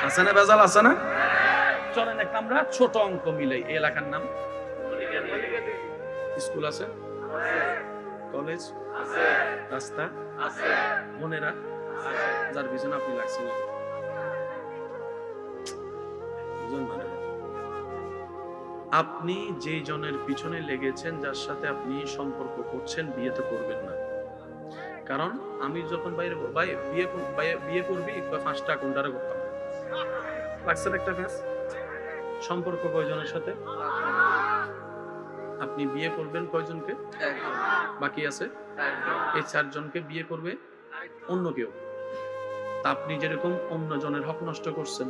আছে না ভেজাল আছে না? চলেন একটা আমরা ছোট অঙ্ক মিলাই। এই এলাকার নাম স্কুল আছে, কলেজ আছে, রাস্তা আছে, বোনেরা যার পিছনে আপনি লাগছিলেন, আপনি যেই জনের পিছনে লেগেছেন, যার সাথে আপনি সম্পর্ক করছেন, বিয়ে তো করবেন না। কারণ আমি যখন বাইরে ভাই বিয়ে করবি 5টা কোনটারে করতাম লাগছে একটা ফ্যাস। সম্পর্ক কয়জনের সাথে? আপনি বিয়ে করবেন কয়জনকে? বাকি আছে এই 4 জনকে বিয়ে করবে অন্য কেউ। তা আপনি যেরকম অন্য জনের হক নষ্ট করছেন,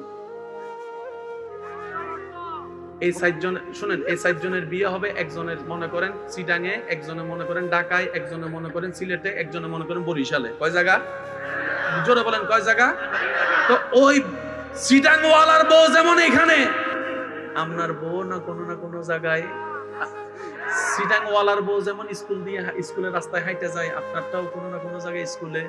এই 4 জন শুনেন, এই 4 জনের বিয়ে হবে একজনের মনে করেন চিটাঙে, একজনের মনে করেন ঢাকায়, একজনের মনে করেন সিলেটে, একজনের মনে করেন বরিশালে। কয় জায়গা? জোরে বলেন কয় জায়গা? তো ওই চিটাংওয়ালার বউ যেমন এখানে, আপনার বউ না কোনো জায়গায়, চিটাংওয়ালার বউ যেমন স্কুল দিয়ে স্কুলের রাস্তায় হাইটে যায়, আপনারটাও কোনো না কোনো জায়গায় স্কুলে।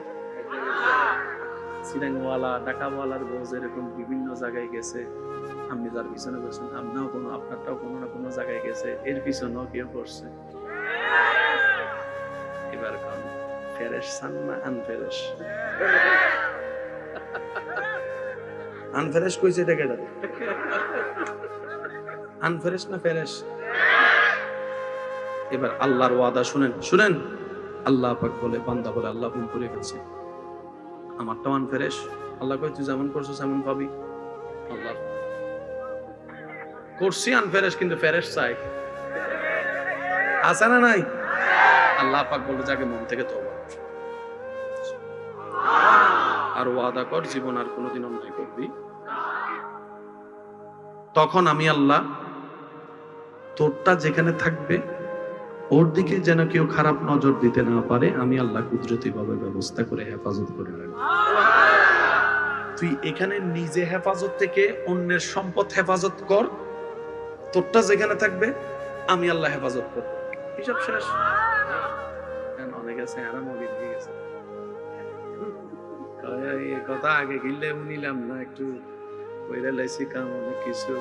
চিটাংওয়ালা ঢাকাওয়ালার বউ যেরকম বিভিন্ন জায়গায় গেছে, আপনি যার পিছনে করছেন আপনারটাও কোনো না কোনো জায়গায় গেছে, এর পিছনেও কেউ করছে। এবার কোন ফেরেশ সান না আনফেরেশ? আনফেরেশ কইছে এটা কেডা? আনফেরেশ না ফেরেশ? এবার আল্লাহর ওয়াদা শুনেন। আল্লাহ পাক বলে, বান্দা বলে আল্লাহ ভুল করে ফেলছে, আমারটাও আনফেরেশ। আল্লাহ কয় তুই যেমন করছিস এমন পাবি। আল্লাহ করছি আনফেরেশ, কিন্তু ফেরেশ চাই আছে না নাই? আল্লাহ পাক বলে যাকে মন থেকে তওবা আর ওয়াদা কর জীবন আর কোনোদিন অন্যায় করবি। তখন আমি আল্লাহ তোরটা যেখানে থাকবে ওর দিকে যেন কেউ খারাপ নজর দিতে না পারে, আমি আল্লাহ কুদরতি ভাবে ব্যবস্থা করে হেফাজত করে রাখবো। তুই এখানে নিজে হেফাজত থেকে অন্যের সম্পদ হেফাজত কর, তোরটা যেখানে থাকবে আমি আল্লাহ হেফাজত করব। হিসাব শেষ। অনেক আছে আরাম হয়ে গেছে, এই কথা আগে গিলে নিলাম না, একটু কইরা লাইছি কাম অনেক কিছু।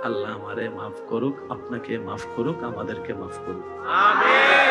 আল্লাহ আমারে মাফ করুক, আপনাকে মাফ করুক, আমাদেরকে মাফ করুক, আমিন।